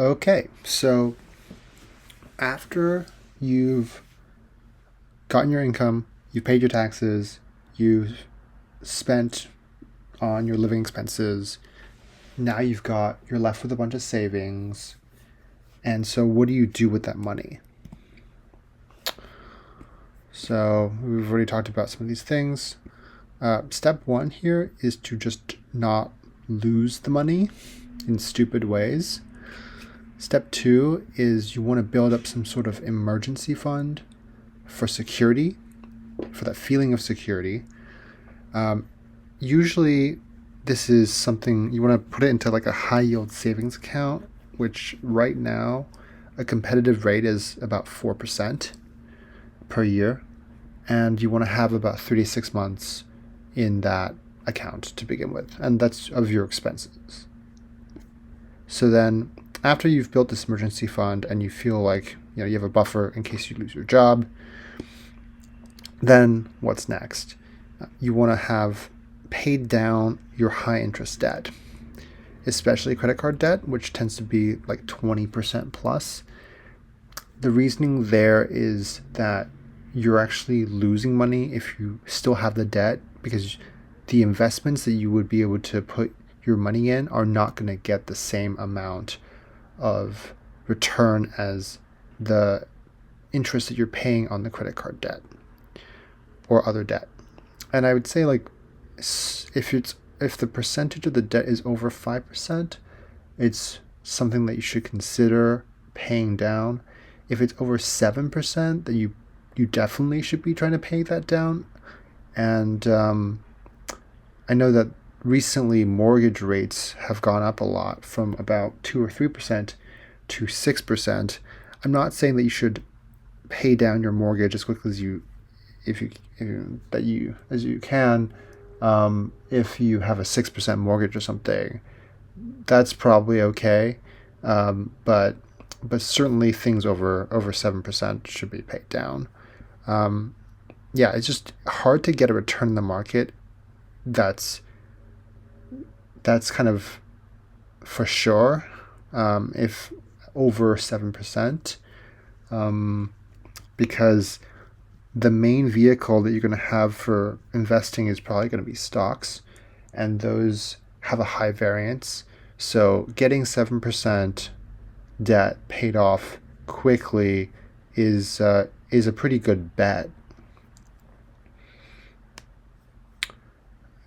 Okay, so after you've gotten your income, you've paid your taxes, you've spent on your living expenses, now you're left with a bunch of savings. And so what do you do with that money? So we've already talked about some of these things. Step one here is to just not lose the money in stupid ways. Step two is you want to build up some sort of emergency fund for security, for that feeling of security. Usually this is something you want to put it into like a high yield savings account, which right now a competitive rate is about 4% per year. And you want to have about 36 months in that account to begin with. And that's of your expenses. So then after you've built this emergency fund and you feel like you have a buffer in case you lose your job, then what's next? You want to have paid down your high interest debt, especially credit card debt, which tends to be like 20% plus. The reasoning there is that you're actually losing money if you still have the debt, because the investments that you would be able to put your money in are not going to get the same amount of return as the interest that you're paying on the credit card debt or other debt. And I would say like if the percentage of the debt is over 5%, it's something that you should consider paying down. If it's over 7%, then you definitely should be trying to pay that down. And I know that recently mortgage rates have gone up a lot from about 2 or 3% to 6%. I'm not saying that you should pay down your mortgage as quickly as you can. If you have a 6% mortgage or something, that's probably okay. But certainly things over 7% should be paid down. It's just hard to get a return in the market that's kind of for sure if over 7%, because the main vehicle that you're going to have for investing is probably going to be stocks, and those have a high variance. So getting 7% debt paid off quickly is a pretty good bet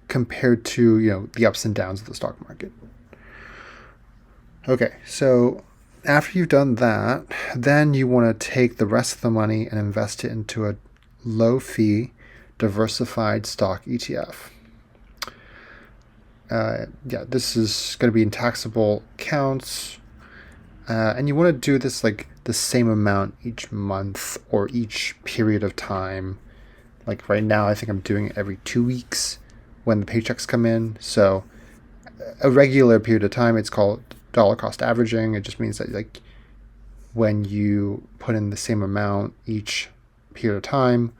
compared to the ups and downs of the stock market. Okay, so after you've done that, then you want to take the rest of the money and invest it into a low fee diversified stock ETF. This is going to be in taxable accounts, and you want to do this like the same amount each month or each period of time. Like right now, I think I'm doing it every 2 weeks when the paychecks come in. So a regular period of time, it's called dollar cost averaging. It just means that like when you put in the same amount each period of time,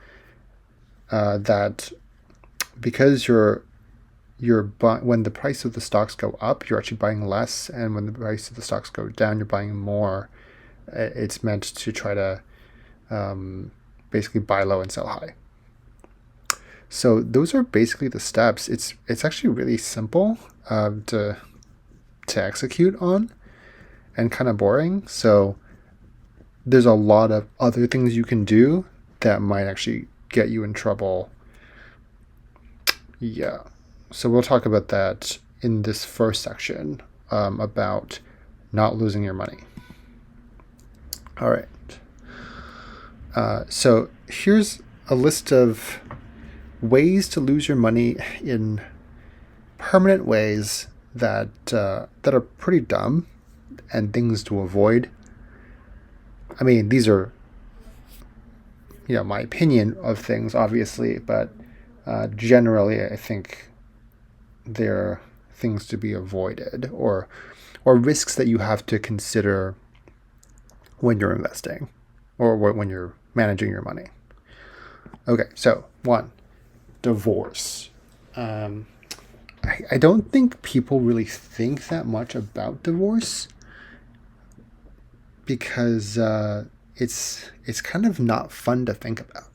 that because when the price of the stocks go up, you're actually buying less, and when the price of the stocks go down, you're buying more. It's meant to try to basically buy low and sell high. So those are basically the steps. It's actually really simple to execute on, and kind of boring. So there's a lot of other things you can do that might actually get you in trouble. Yeah. So we'll talk about that in this first section about not losing your money. All right. So here's a list of ways to lose your money in permanent ways that are pretty dumb, and things to avoid. I mean, these are my opinion of things, obviously, but generally I think they're things to be avoided, or risks that you have to consider when you're investing or when you're managing your money. Okay, so 1, divorce. I don't think people really think that much about divorce. because it's kind of not fun to think about,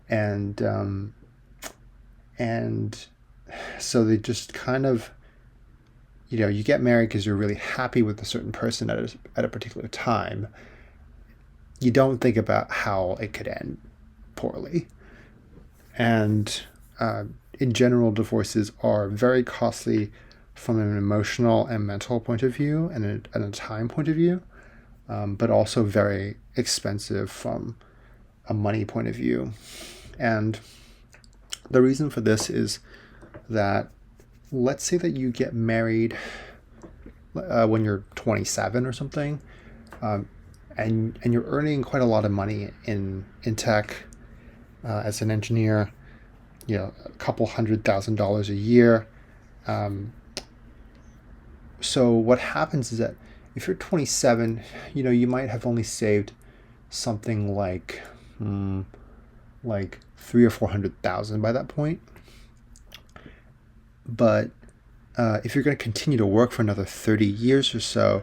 and and so they just kind of, you get married because you're really happy with a certain person at a particular time. You don't think about how it could end poorly. And in general, divorces are very costly from an emotional and mental point of view and a time point of view, but also very expensive from a money point of view. And the reason for this is that, let's say that you get married when you're 27 or something, and you're earning quite a lot of money in tech as an engineer, a couple $100,000 a year. So what happens is that if you're 27, you might have only saved something like $300,000 or $400,000 by that point. But if you're going to continue to work for another 30 years or so,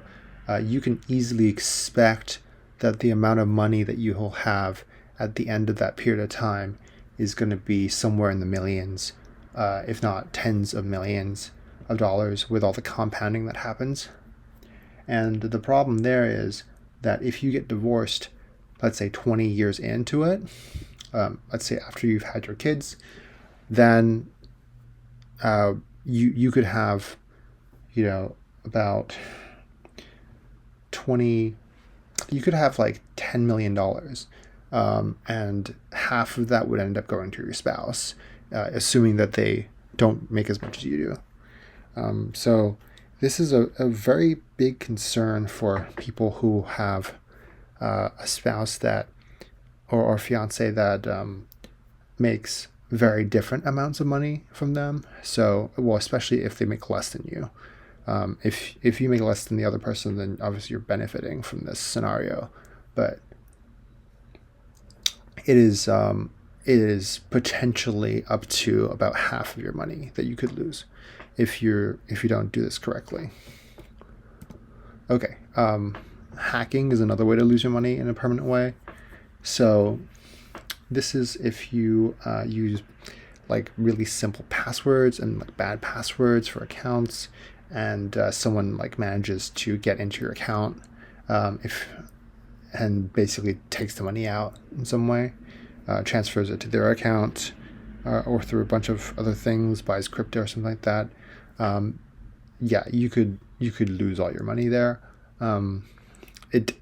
you can easily expect that the amount of money that you will have at the end of that period of time is going to be somewhere in the millions, if not tens of millions of dollars, with all the compounding that happens. And the problem there is that if you get divorced, let's say 20 years into it, let's say after you've had your kids, then you could have, about 20, you could have like $10 million, and half of that would end up going to your spouse, assuming that they don't make as much as you do. So this is a very big concern for people who have a spouse that, or fiance that makes very different amounts of money from them. So, well, especially if they make less than you. If you make less than the other person, then obviously you're benefiting from this scenario. But it is potentially up to about half of your money that you could lose if you don't do this correctly. Okay, hacking is another way to lose your money in a permanent way. So this is if you use like really simple passwords and like bad passwords for accounts, and someone like manages to get into your account, and basically takes the money out in some way, transfers it to their account, or through a bunch of other things, buys crypto or something like that. You could lose all your money there. It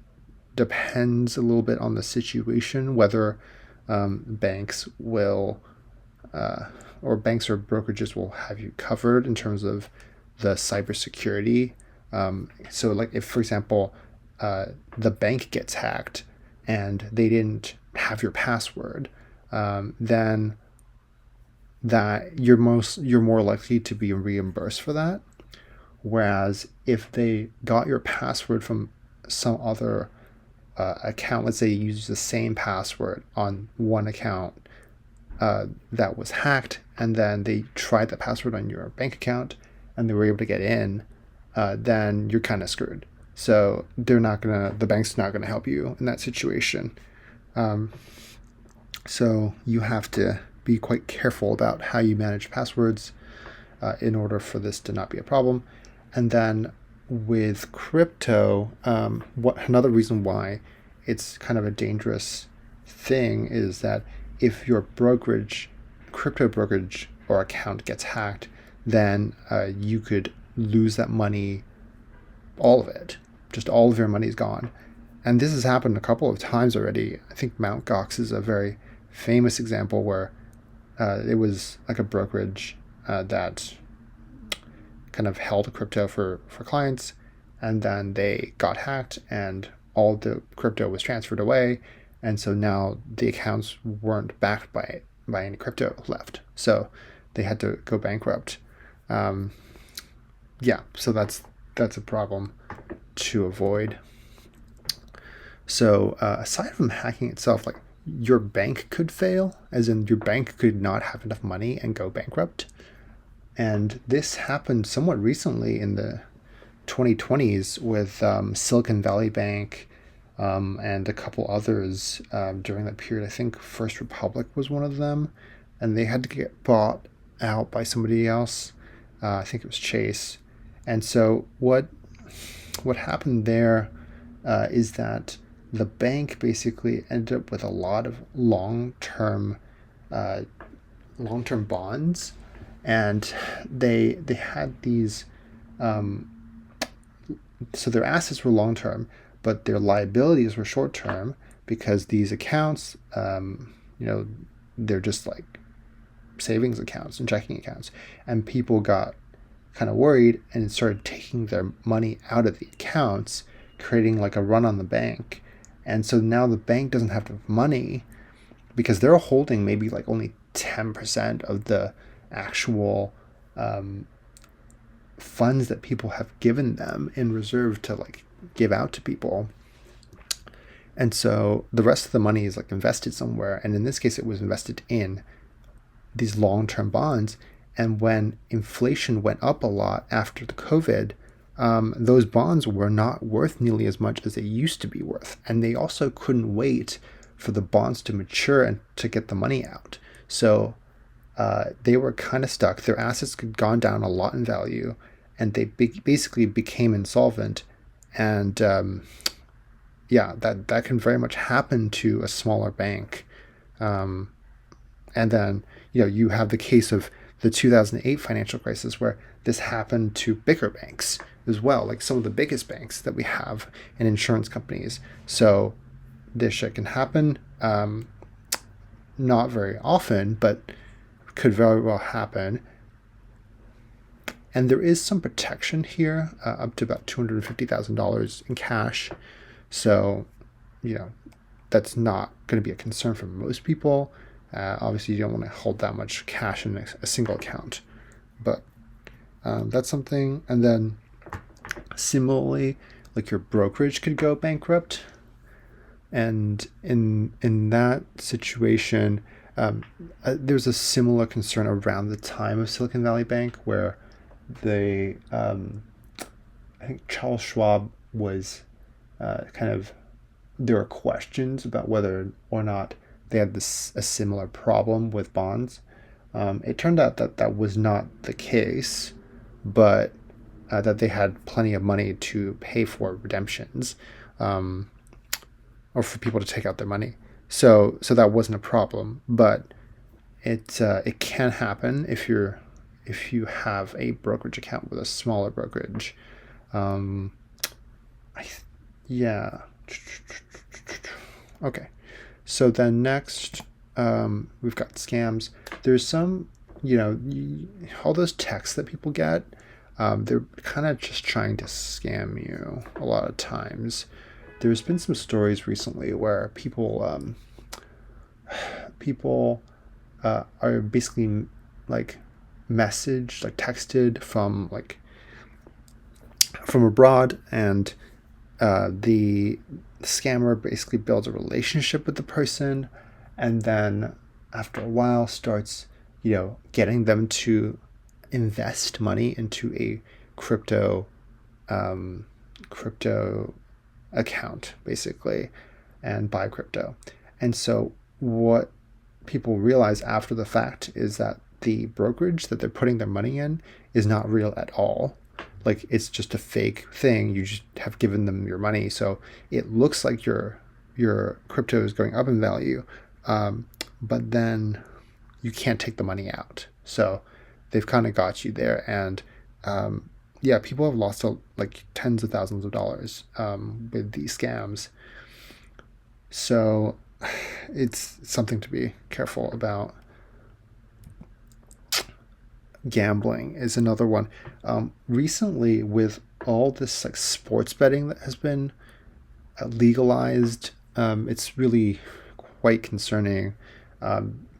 depends a little bit on the situation whether banks will or banks or brokerages will have you covered in terms of the cybersecurity. So like if, for example, the bank gets hacked and they didn't have your password, then that you're more likely to be reimbursed for that. Whereas if they got your password from some other account, let's say you use the same password on one account that was hacked, and then they tried the password on your bank account and they were able to get in, then you're kind of screwed. So the bank's not gonna help you in that situation. So you have to be quite careful about how you manage passwords in order for this to not be a problem. And then with crypto, another reason why it's kind of a dangerous thing is that if your crypto brokerage or account gets hacked, then you could lose that money, all of it. Just all of your money is gone. And this has happened a couple of times already. I think Mt. Gox is a very famous example where it was like a brokerage that kind of held crypto for clients, and then they got hacked and all the crypto was transferred away, and so now the accounts weren't backed by any crypto left, so they had to go bankrupt. So that's a problem to avoid. So aside from hacking itself, like your bank could fail, as in your bank could not have enough money and go bankrupt. And this happened somewhat recently in the 2020s with Silicon Valley Bank and a couple others during that period. I think First Republic was one of them, and they had to get bought out by somebody else. I think it was Chase. And so what happened there is that the bank basically ended up with a lot of long-term bonds, and they had these. So their assets were long-term, but their liabilities were short-term because these accounts, they're just like savings accounts and checking accounts, and people got kind of worried and started taking their money out of the accounts, creating like a run on the bank. And so now the bank doesn't have enough money because they're holding maybe like only 10% of the actual funds that people have given them in reserve to like give out to people. And so the rest of the money is like invested somewhere. And in this case, it was invested in these long-term bonds. And when inflation went up a lot after the COVID, those bonds were not worth nearly as much as they used to be worth. And they also couldn't wait for the bonds to mature and to get the money out. So they were kind of stuck. Their assets had gone down a lot in value, and they basically became insolvent. And that can very much happen to a smaller bank. And then you have the case of the 2008 financial crisis where this happened to bigger banks as well, like some of the biggest banks that we have and insurance companies. So this shit can happen, not very often, but could very well happen. And there is some protection here, up to about $250,000 in cash. So, that's not going to be a concern for most people. Obviously, you don't want to hold that much cash in a single account. But that's something. And then similarly, like your brokerage could go bankrupt. And in that situation, there's a similar concern around the time of Silicon Valley Bank where I think Charles Schwab was there were questions about whether or not they had a similar problem with bonds. It turned out that was not the case, but that they had plenty of money to pay for redemptions, or for people to take out their money. So that wasn't a problem, but it can happen if you have a brokerage account with a smaller brokerage. Okay. So then next, we've got scams. There's some, all those texts that people get, they're kind of just trying to scam you a lot of times. There's been some stories recently where people are basically like messaged, like texted from abroad, and the scammer basically builds a relationship with the person, and then after a while starts getting them to invest money into a crypto account basically and buy crypto. And so what people realize after the fact is that the brokerage that they're putting their money in is not real at all. Like, it's just a fake thing. You just have given them your money, so it looks like your crypto is going up in value, but then you can't take the money out. So they've kind of got you there, and people have lost like tens of thousands of dollars with these scams. So it's something to be careful about. Gambling is another one. Recently, with all this like sports betting that has been legalized, it's really quite concerning.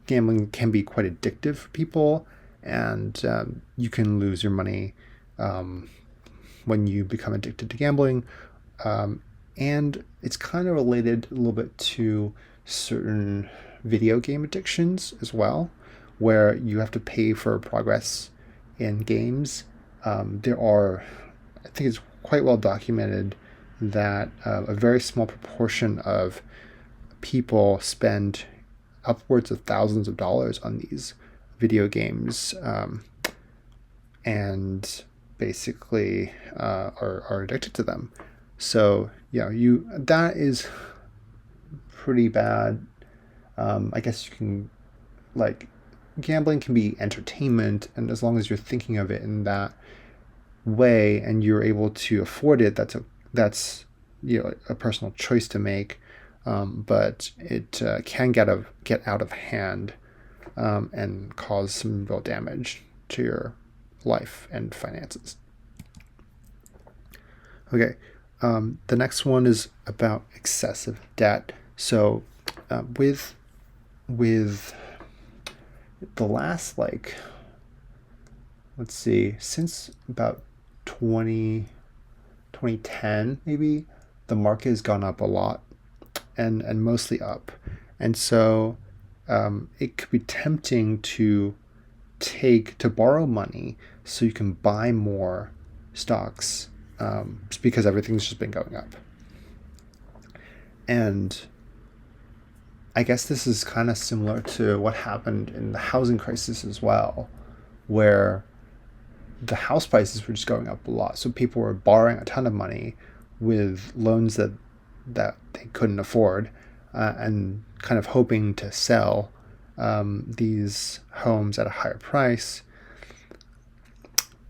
Gambling can be quite addictive for people, and you can lose your money when you become addicted to gambling. And it's kind of related a little bit to certain video game addictions as well, where you have to pay for progress in games. There are, I think it's quite well documented that a very small proportion of people spend upwards of thousands of dollars on these video games, and basically are addicted to them. So that is pretty bad. I guess you can, like, gambling can be entertainment, and as long as you're thinking of it in that way and you're able to afford it, that's a personal choice to make. But it can get out of hand, and cause some real damage to your life and finances. Okay, the next one is about excessive debt. So with the last, let's see, since about 2010 maybe, the market has gone up a lot, and mostly up. And so it could be tempting to borrow money so you can buy more stocks, just because everything's just been going up. And I guess this is kind of similar to what happened in the housing crisis as well, where the house prices were just going up a lot. So people were borrowing a ton of money with loans that they couldn't afford, and kind of hoping to sell these homes at a higher price.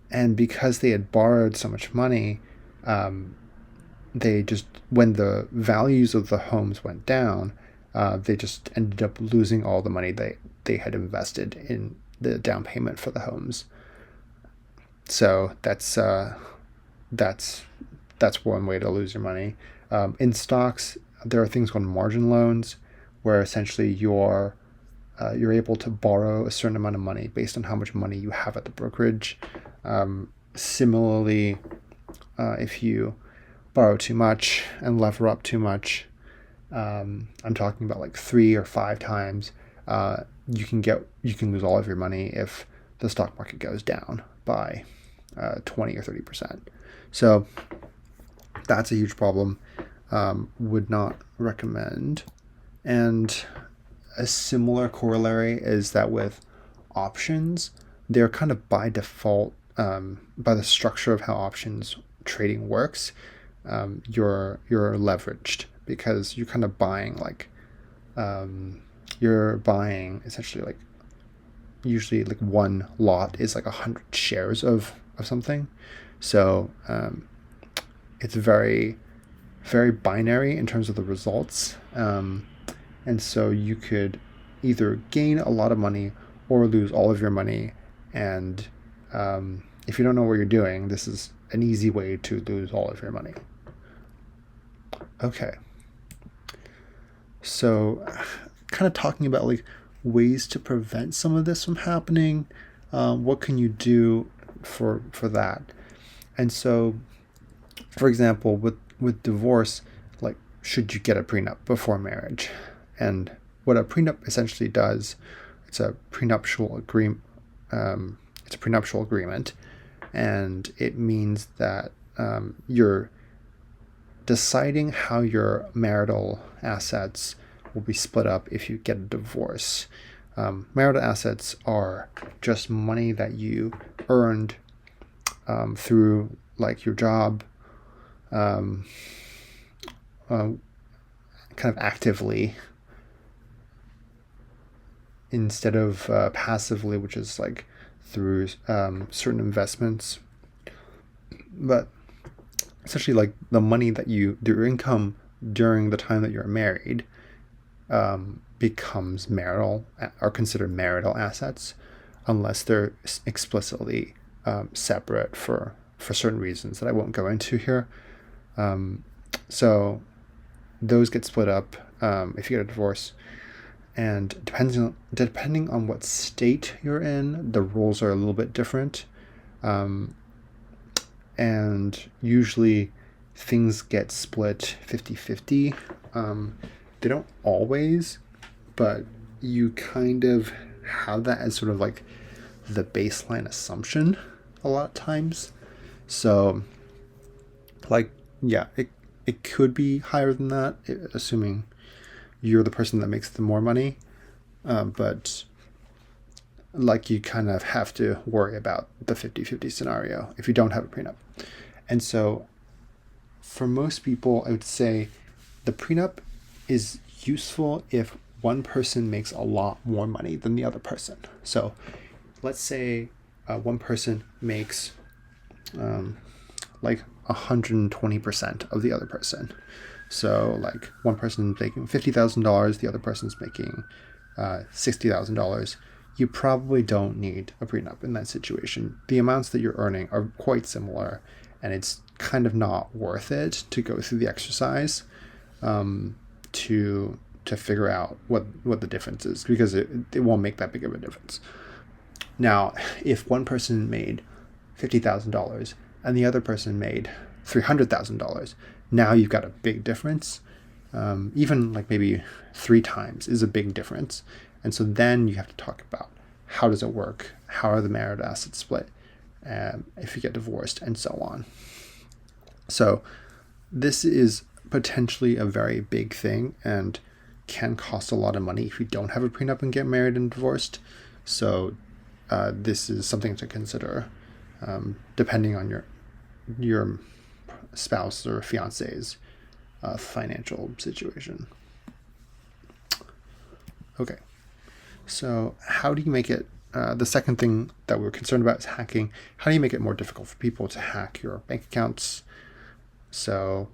And because they had borrowed so much money, they just, when the values of the homes went down, they just ended up losing all the money they had invested in the down payment for the homes. So that's one way to lose your money. In stocks, there are things called margin loans, where essentially you're able to borrow a certain amount of money based on how much money you have at the brokerage. Similarly, if you borrow too much and lever up too much, I'm talking about like 3 or 5 times, you can lose all of your money if the stock market goes down by 20 or 30%. So that's a huge problem. Would not recommend. And a similar corollary is that with options, they're kind of by default, by the structure of how options trading works, you're leveraged, because you're kind of buying essentially, usually one lot is 100 shares of something. So it's very, very binary in terms of the results. And so you could either gain a lot of money or lose all of your money. And if you don't know what you're doing, this is an easy way to lose all of your money. Okay. So kind of talking about ways to prevent some of this from happening. What can you do for that? And so, for example, with divorce, should you get a prenup before marriage? And what a prenup essentially does, it's a prenuptial agreement. And it means that you're deciding how your marital assets will be split up if you get a divorce. Marital assets are just money that you earned through your job, kind of actively, instead of passively, which is through certain investments. But essentially, the money that your income during the time that you're married becomes marital, or considered marital assets, unless they're explicitly separate for certain reasons that I won't go into here. So those get split up if you get a divorce. And depending on what state you're in, the rules are a little bit different. And usually things get split 50-50. They don't always, but you kind of have that as sort of the baseline assumption a lot of times. So Like, yeah, it could be higher than that, assuming you're the person that makes the more money. But like, you kind of have to worry about the 50-50 scenario if you don't have a prenup. And so for most people, I would say the prenup is useful if one person makes a lot more money than the other person. So let's say one person makes like 120% of the other person. So like one person's making $50,000, the other person's making $60,000. You probably don't need a prenup in that situation. The amounts that you're earning are quite similar, and it's kind of not worth it to go through the exercise to figure out what the difference is, because it won't make that big of a difference. Now, if one person made $50,000 and the other person made $300,000, now you've got a big difference. Even like maybe 3 times is a big difference. And so then you have to talk about how does it work? How are the marital assets split? If you get divorced, and so on. So this is potentially a very big thing and can cost a lot of money if you don't have a prenup and get married and divorced. So this is something to consider, depending on your spouse or fiance's financial situation. Okay, so how do you make it? The second thing that we're concerned about is hacking. How do you make it more difficult for people to hack your bank accounts? So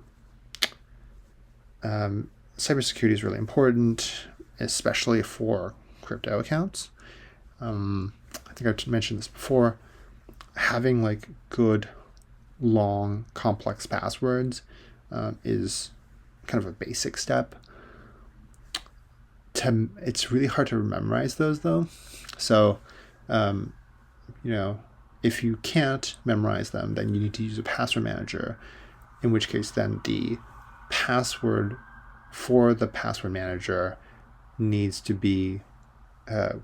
cybersecurity is really important, especially for crypto accounts. I think I mentioned this before. Having like good, long, complex passwords is kind of a basic step. It's really hard to memorize those though. So, if you can't memorize them, then you need to use a password manager, in which case then the password for the password manager needs to be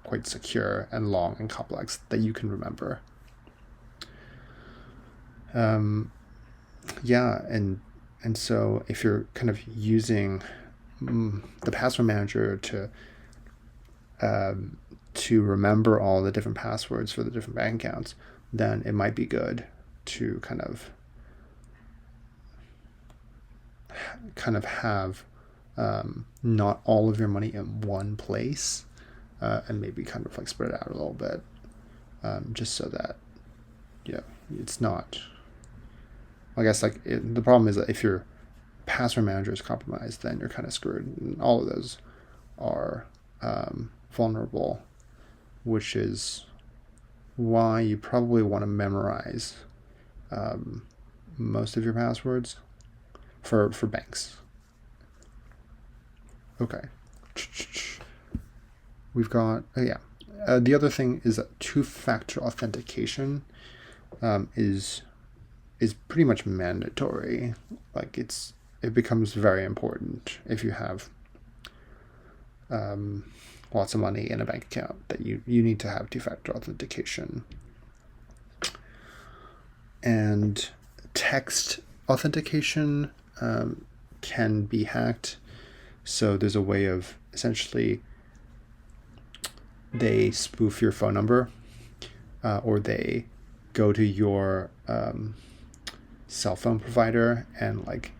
quite secure and long and complex that you can remember. And so if you're kind of using the password manager to remember all the different passwords for the different bank accounts, then it might be good to kind of have not all of your money in one place, and maybe kind of like spread it out a little bit, just so that it's not. I guess the problem is that if your password manager is compromised, then you're kind of screwed. And all of those are vulnerable, which is why you probably want to memorize most of your passwords for banks. Okay. We've got, the other thing is that two-factor authentication is pretty much mandatory. Like it becomes very important if you have lots of money in a bank account, that you need to have two-factor authentication. And text authentication can be hacked. So there's a way of essentially they spoof your phone number, or they go to your cell phone provider and like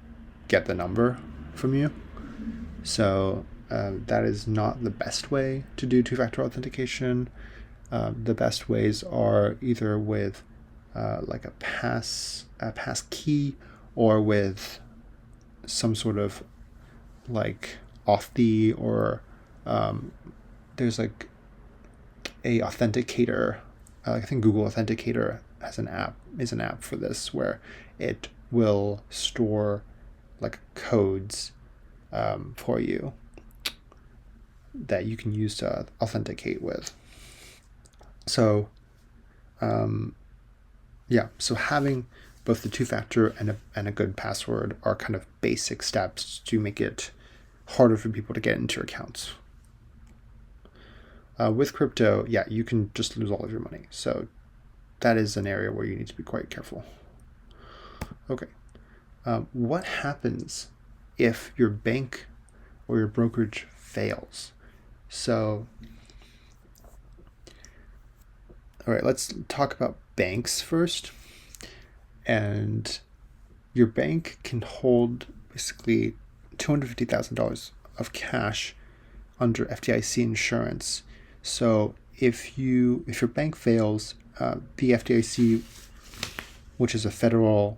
get the number from you. So that is not the best way to do two-factor authentication. The best ways are either with like a pass key, or with some sort of like Auth, or there's like a authenticator. I think Google Authenticator is an app for this, where it will store like codes for you that you can use to authenticate with. So so having both the two-factor and a good password are kind of basic steps to make it harder for people to get into your accounts. With crypto, you can just lose all of your money. So that is an area where you need to be quite careful. Okay. What happens if your bank or your brokerage fails? So, all right, let's talk about banks first. And your bank can hold basically $250,000 of cash under FDIC insurance. So if your bank fails, the FDIC, which is a federal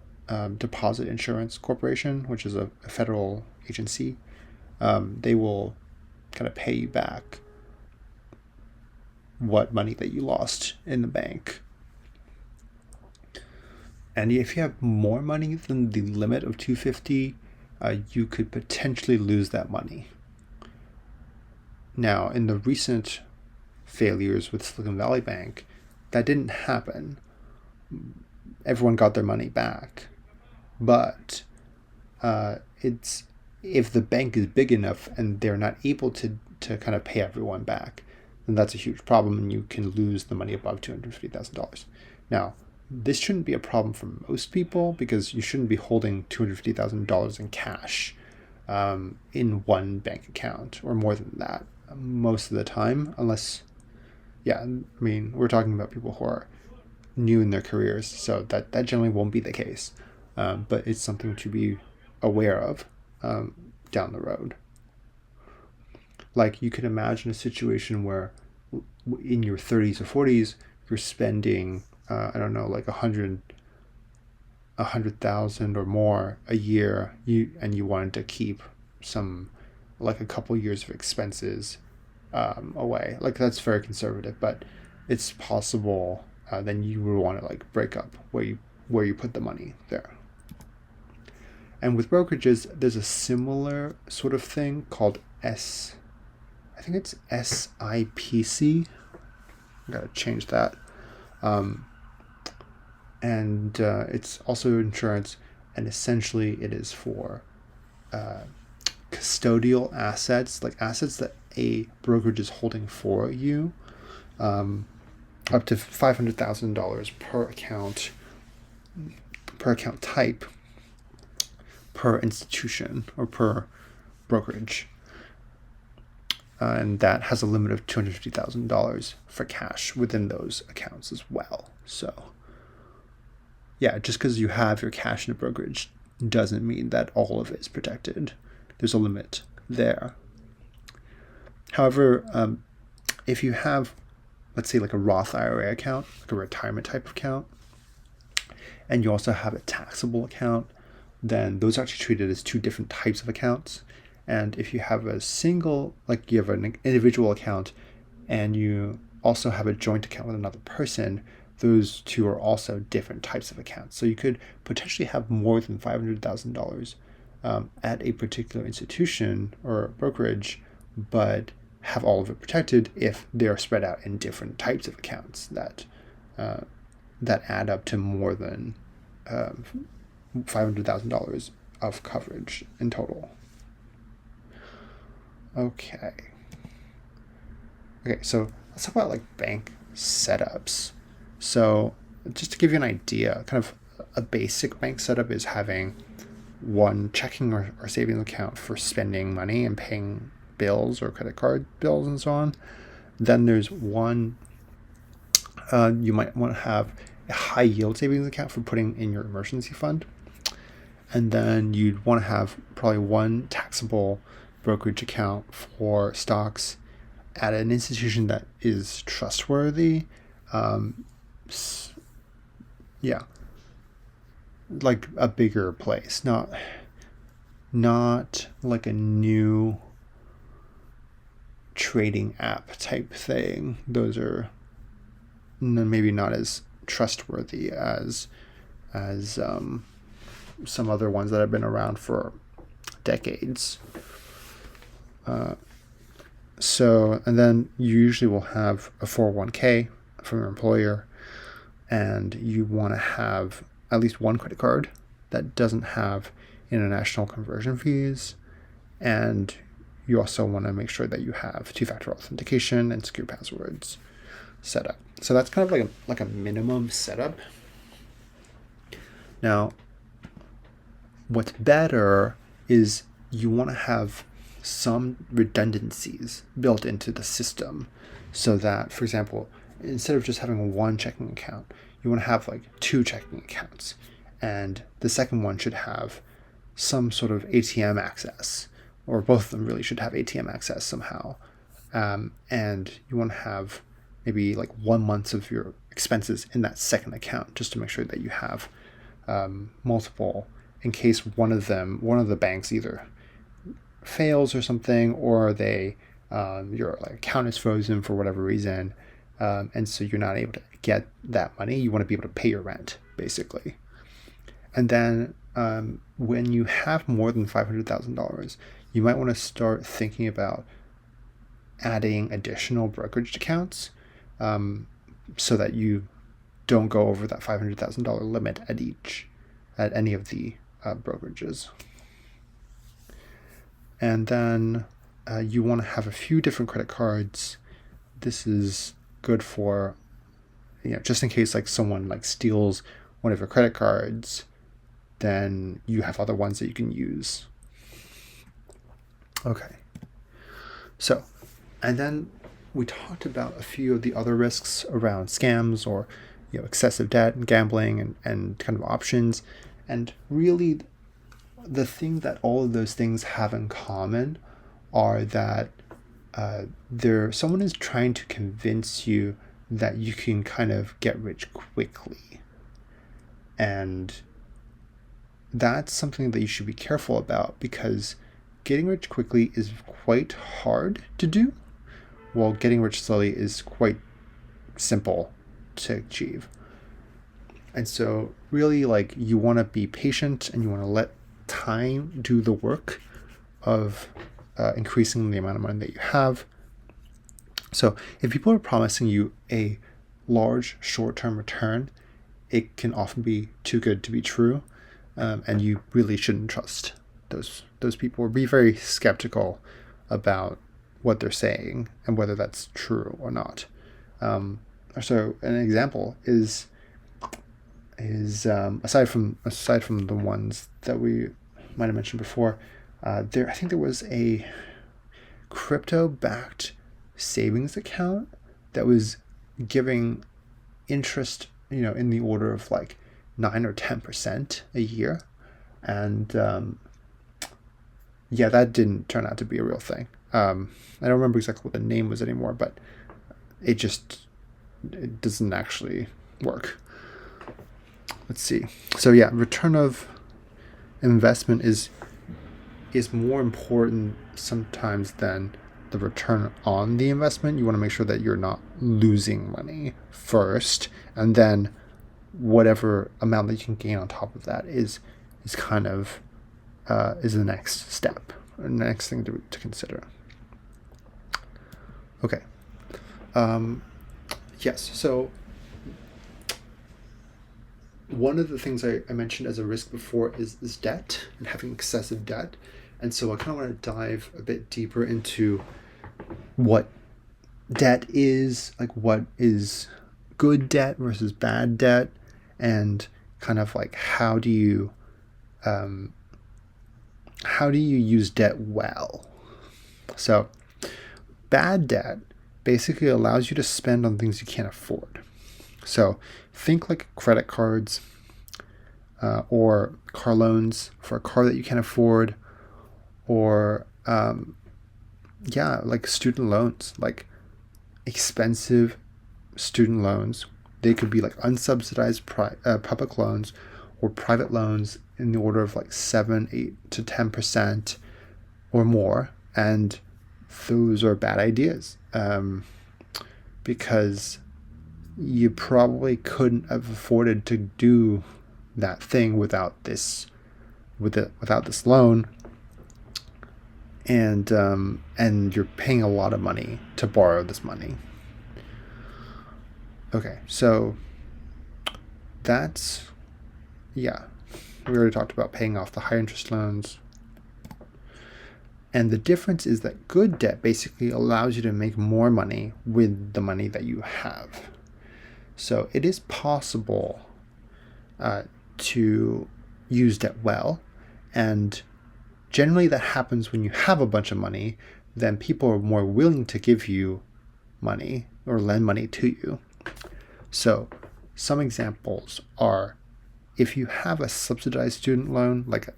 deposit insurance corporation, which is a federal agency, they will kind of pay you back what money that you lost in the bank. And if you have more money than the limit of 250, you could potentially lose that money. Now, in the recent failures with Silicon Valley Bank, that didn't happen. Everyone got their money back. But it's if the bank is big enough and they're not able to kind of pay everyone back, then that's a huge problem, and you can lose the money above $250,000. Now, this shouldn't be a problem for most people because you shouldn't be holding $250,000 in cash in one bank account or more than that most of the time, unless, we're talking about people who are new in their careers, so that generally won't be the case. But it's something to be aware of down the road. Like, you can imagine a situation where in your 30s or 40s, you're spending, like $100,000 or more a year, and you wanted to keep some, like a couple years of expenses away. Like, that's very conservative, but it's possible. Then you would want to like break up where you put the money there. And with brokerages, there's a similar sort of thing called SIPC. I gotta change that. And it's also insurance, and essentially it is for custodial assets, like assets that a brokerage is holding for you, up to $500,000 per account type, per institution, or per brokerage. And that has a limit of $250,000 for cash within those accounts as well. So, yeah, just because you have your cash in a brokerage doesn't mean that all of it is protected. There's a limit there. However, if you have, let's say, like a Roth IRA account, like a retirement type account, and you also have a taxable account, then those are actually treated as two different types of accounts. And if you have a single, like you have an individual account and you also have a joint account with another person, those two are also different types of accounts. So you could potentially have more than $500,000 at a particular institution or brokerage, but have all of it protected if they're spread out in different types of accounts that add up to more than $500,000 of coverage in total. Okay, so let's talk about like bank setups. So just to give you an idea, kind of a basic bank setup is having one checking or savings account for spending money and paying bills or credit card bills and so on. Then there's one, you might want to have a high yield savings account for putting in your emergency fund. And then you'd want to have probably one taxable brokerage account for stocks at an institution that is trustworthy. Like a bigger place, not like a new trading app type thing. Those are maybe not as trustworthy as some other ones that have been around for decades. And then you usually will have a 401k from your employer, and you want to have at least one credit card that doesn't have international conversion fees, and you also want to make sure that you have two-factor authentication and secure passwords set up. So that's kind of like a minimum setup. Now, What's better is you want to have some redundancies built into the system so that, for example, instead of just having one checking account, you want to have like two checking accounts. And the second one should have some sort of ATM access, or both of them really should have ATM access somehow. And you want to have maybe like 1 month of your expenses in that second account, just to make sure that you have multiple, in case one of the banks either fails or something, or they your like account is frozen for whatever reason, and so you're not able to get that money. You want to be able to pay your rent, basically. And then when you have more than $500,000, you might want to start thinking about adding additional brokerage accounts, so that you don't go over that $500,000 limit at any of the brokerages. And then you want to have a few different credit cards. This is good for, just in case like someone like steals one of your credit cards, then you have other ones that you can use. Okay. So, and then we talked about a few of the other risks around scams or excessive debt and gambling and kind of options. And really, the thing that all of those things have in common are that someone is trying to convince you that you can kind of get rich quickly. And that's something that you should be careful about, because getting rich quickly is quite hard to do, while getting rich slowly is quite simple to achieve. And so really, like, you want to be patient and you want to let time do the work of increasing the amount of money that you have. So if people are promising you a large short-term return, it can often be too good to be true, and you really shouldn't trust those people, or be very skeptical about what they're saying and whether that's true or not. So an example is aside from the ones that we might have mentioned before, I think there was a crypto-backed savings account that was giving interest, in the order of like 9 or 10% a year, and that didn't turn out to be a real thing. I don't remember exactly what the name was anymore, but it doesn't actually work. Let's see. So return of investment is more important sometimes than the return on the investment. You want to make sure that you're not losing money first, and then whatever amount that you can gain on top of that is kind of is the next step, or the next thing to consider. Okay. Yes. So one of the things I mentioned as a risk before is debt and having excessive debt. And so I kind of want to dive a bit deeper into what debt is, like what is good debt versus bad debt, and kind of like how do you use debt well. So bad debt basically allows you to spend on things you can't afford. So think like credit cards, or car loans for a car that you can't afford, or like student loans, like expensive student loans. They could be like unsubsidized public loans, or private loans in the order of like 7, 8 to 10% or more. And those are bad ideas, because you probably couldn't have afforded to do that thing without this loan, and you're paying a lot of money to borrow this money. Okay, so that's we already talked about paying off the high interest loans. And the difference is that good debt basically allows you to make more money with the money that you have. So it is possible to use debt well And generally that happens when you have a bunch of money, then people are more willing to give you money or lend money to you. So some examples are, if you have a subsidized student loan, like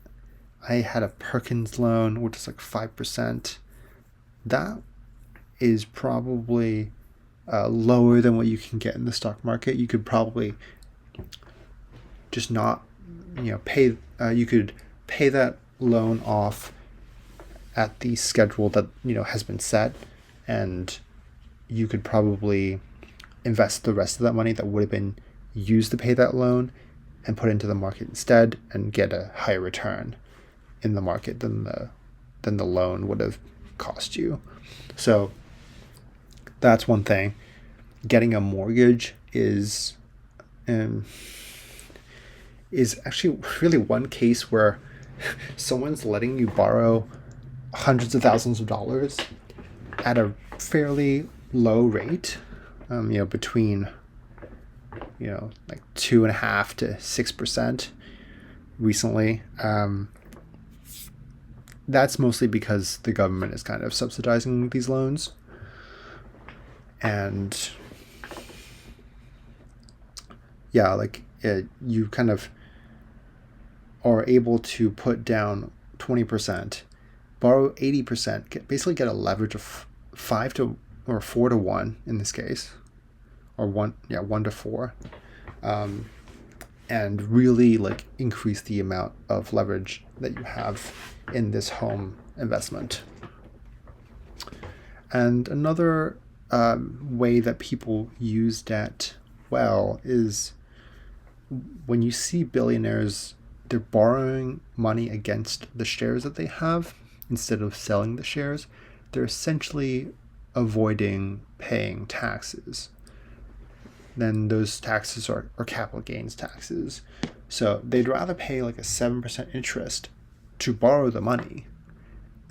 I had a Perkins loan, which is like 5%, that is probably lower than what you can get in the stock market. You could probably just not, pay. You could pay that loan off at the schedule that has been set, and you could probably invest the rest of that money that would have been used to pay that loan and put into the market instead, and get a higher return in the market than the loan would have cost you. So that's one thing. Getting a mortgage is actually really one case where someone's letting you borrow hundreds of thousands of dollars at a fairly low rate, between like 2.5% to 6% recently. That's mostly because the government is kind of subsidizing these loans, and you kind of are able to put down 20%, borrow 80%, basically get a leverage of 4 to 1 in this case, or 1 to 4, and really increase the amount of leverage that you have in this home investment. And another way that people use debt well is when you see billionaires, they're borrowing money against the shares that they have instead of selling the shares. They're essentially avoiding paying taxes. Then those taxes are capital gains taxes. So they'd rather pay a 7% interest to borrow the money.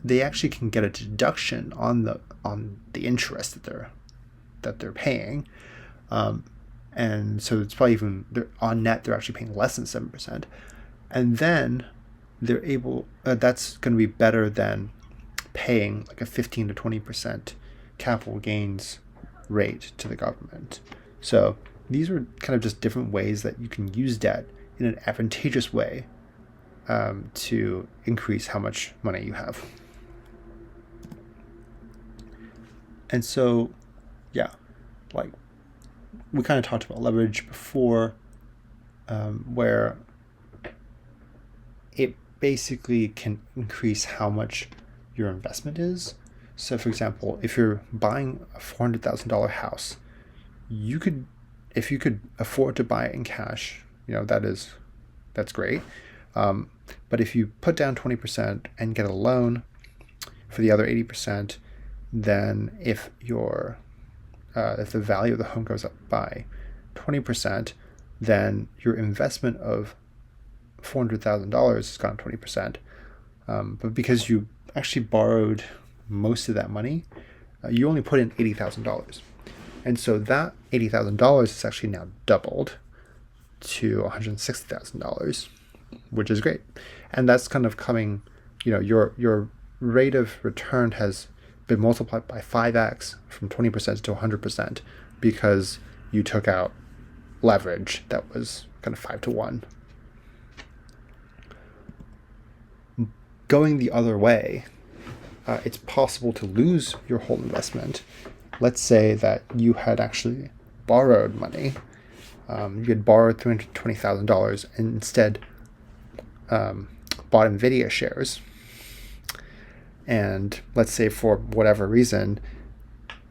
They actually can get a deduction on the interest that they're paying, and so it's probably on net they're actually paying less than 7%, and then they're able. That's going to be better than paying a 15 to 20% capital gains rate to the government. So these are kind of just different ways that you can use debt in an advantageous way to increase how much money you have. And so, we kind of talked about leverage before, where it basically can increase how much your investment is. So, for example, if you're buying a $400,000 house, if you could afford to buy it in cash, that's great. But if you put down 20% and get a loan for the other 80%, then if the value of the home goes up by 20%, then your investment of $400,000 has gone 20%. But because you actually borrowed most of that money, you only put in $80,000. And so that $80,000 is actually now doubled to $160,000, which is great. And that's kind of coming, your rate of return has been multiplied by 5x from 20% to 100% because you took out leverage that was kind of 5 to 1. Going the other way, it's possible to lose your whole investment. Let's say that you had actually borrowed money. You had borrowed $320,000 and instead bought NVIDIA shares. And let's say for whatever reason,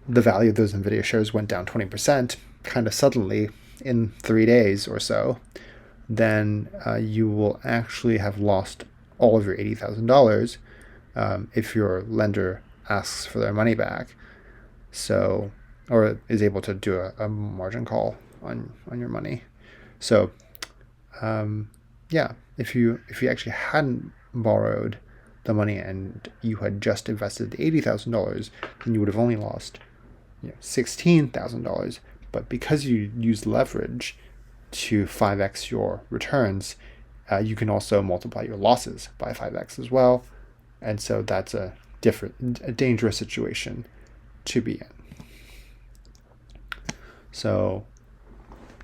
the value of those NVIDIA shares went down 20% kind of suddenly in 3 days or so, then you will actually have lost all of your $80,000 if your lender asks for their money back. So, or is able to do a margin call on your money. So, if you actually hadn't borrowed the money and you had just invested the $80,000, then you would have only lost $16,000. But because you used leverage to 5x your returns, You can also multiply your losses by 5x as well. And so that's a dangerous situation to be in. So,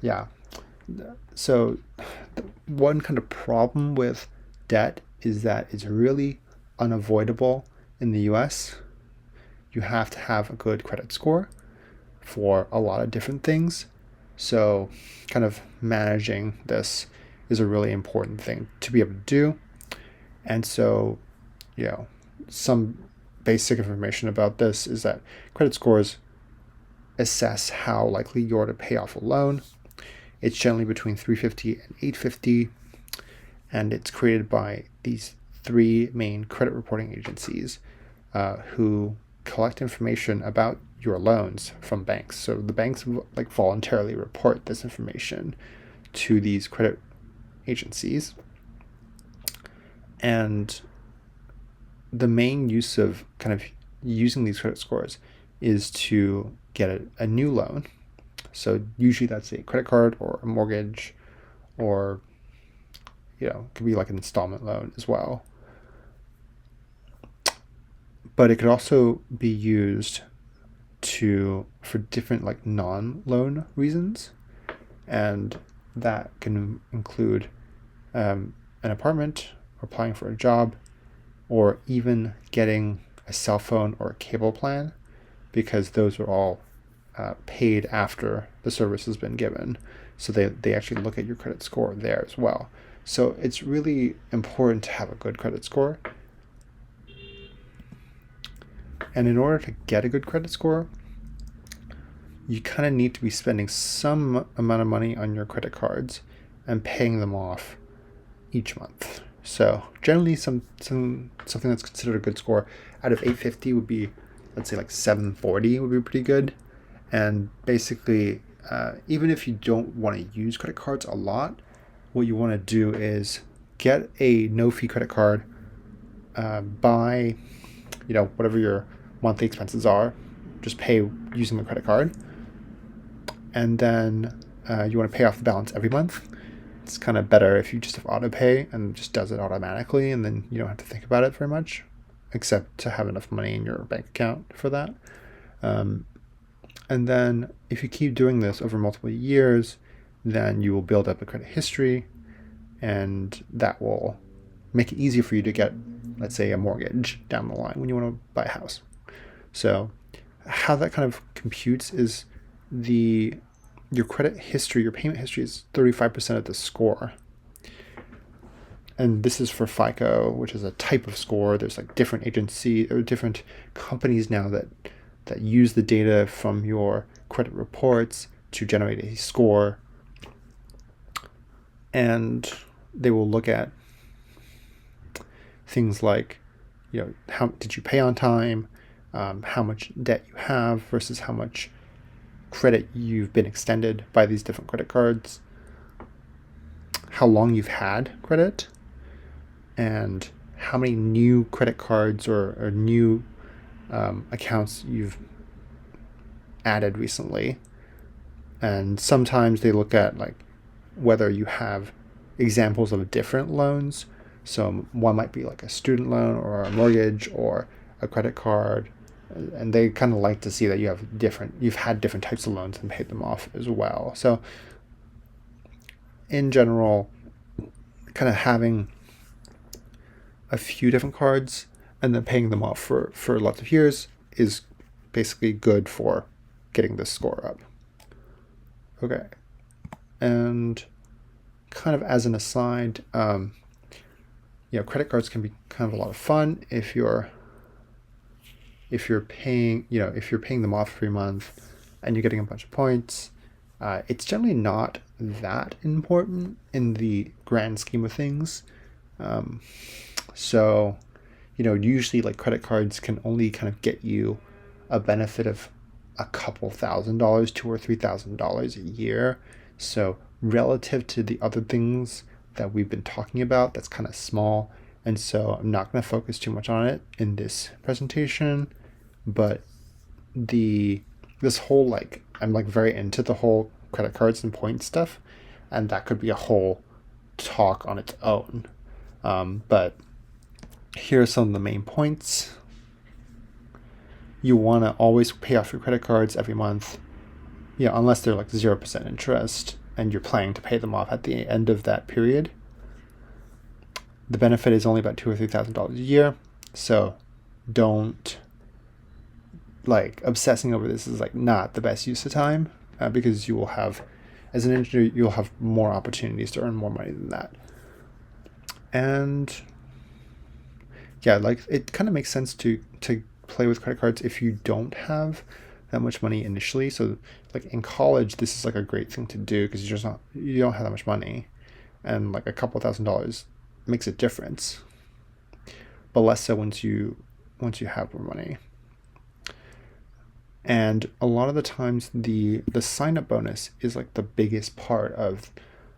yeah. So one kind of problem with debt is that it's really unavoidable in the US. You have to have a good credit score for a lot of different things. So kind of managing this is a really important thing to be able to do. And so, some basic information about this is that credit scores assess how likely you are to pay off a loan. It's generally between 350 and 850, and it's created by these three main credit reporting agencies who collect information about your loans from banks. So the banks voluntarily report this information to these credit agencies. And the main use of kind of using these credit scores is to get a new loan. So usually that's a credit card or a mortgage, or it could be like an installment loan as well. But it could also be used for different non-loan reasons, and that can include an apartment, or applying for a job, or even getting a cell phone or a cable plan, because those are all paid after the service has been given. So they actually look at your credit score there as well. So it's really important to have a good credit score. And in order to get a good credit score, you kind of need to be spending some amount of money on your credit cards and paying them off each month. So generally something that's considered a good score out of 850 would be, let's say 740 would be pretty good. And basically, even if you don't want to use credit cards a lot, what you want to do is get a no-fee credit card, buy, whatever your monthly expenses are, just pay using the credit card. And then you want to pay off the balance every month. It's kind of better if you just have auto pay and just does it automatically, and then you don't have to think about it very much, except to have enough money in your bank account for that. And then if you keep doing this over multiple years, then you will build up a credit history, and that will make it easier for you to get, let's say, a mortgage down the line when you want to buy a house. So how that kind of computes is your credit history, your payment history is 35% of the score. And this is for FICO, which is a type of score. There's different agencies or different companies now that use the data from your credit reports to generate a score. And they will look at things like, how did you pay on time, how much debt you have versus how much credit you've been extended by these different credit cards, how long you've had credit, and how many new credit cards or new accounts you've added recently. And sometimes they look at whether you have examples of different loans. So one might be a student loan or a mortgage or a credit card, and they kind of like to see that you've had different types of loans and paid them off as well. So in general, kind of having a few different cards and then paying them off for lots of years is basically good for getting this score up. Okay. And kind of as an aside, credit cards can be kind of a lot of fun if you're paying them off every month and you're getting a bunch of points. It's generally not that important in the grand scheme of things. So, usually credit cards can only kind of get you a benefit of a couple $1,000, $2,000 or $3,000 a year. So relative to the other things that we've been talking about, that's kind of small. And so I'm not going to focus too much on it in this presentation, but this whole I'm very into the whole credit cards and points stuff, and that could be a whole talk on its own. But here are some of the main points. You want to always pay off your credit cards every month, unless they're like 0% interest and you're planning to pay them off at the end of that period. The benefit is only about $2,000 or $3,000 a year, so don't obsessing over this is not the best use of time, because you will have, as an engineer, you'll have more opportunities to earn more money than that. And it kind of makes sense to play with credit cards if you don't have that much money initially. So in college, this is a great thing to do because you don't have that much money, and a couple $1,000s makes a difference, but less so once you have more money. And a lot of the times the sign-up bonus is the biggest part of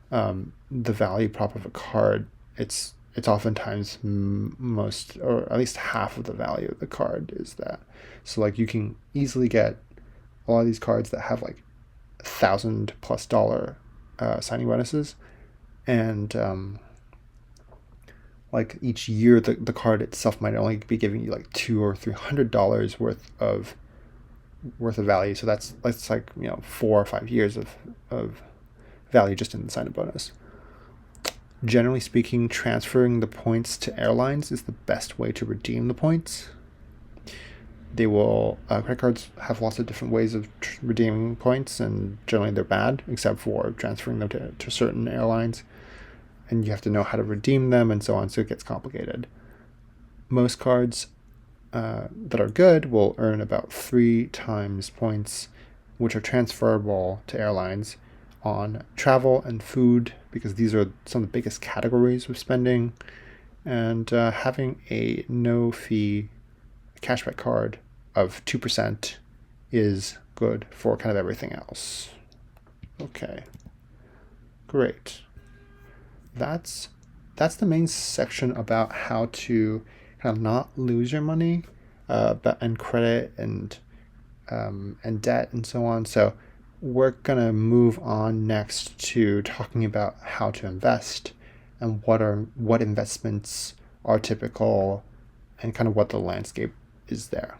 the value prop of a card. It's oftentimes most, or at least half of the value of the card is that. So you can easily get a lot of these cards that have $1,000+ signing bonuses, and each year the card itself might only be giving you $200 or $300 worth of value. So that's 4 or 5 years of value just in the sign-up bonus. Generally speaking, transferring the points to airlines is the best way to redeem the points. They will credit cards have lots of different ways of redeeming points, and generally they're bad, except for transferring them to certain airlines, and you have to know how to redeem them and so on, so it gets complicated. Most cards that are good will earn about 3 times points, which are transferable to airlines, on travel and food, because these are some of the biggest categories of spending. And having a no-fee cashback card of 2% is good for kind of everything else. Okay, great. That's the main section about how to kind of not lose your money, and credit and debt and so on. So we're gonna move on next to talking about how to invest and what investments are typical and kind of what the landscape is there.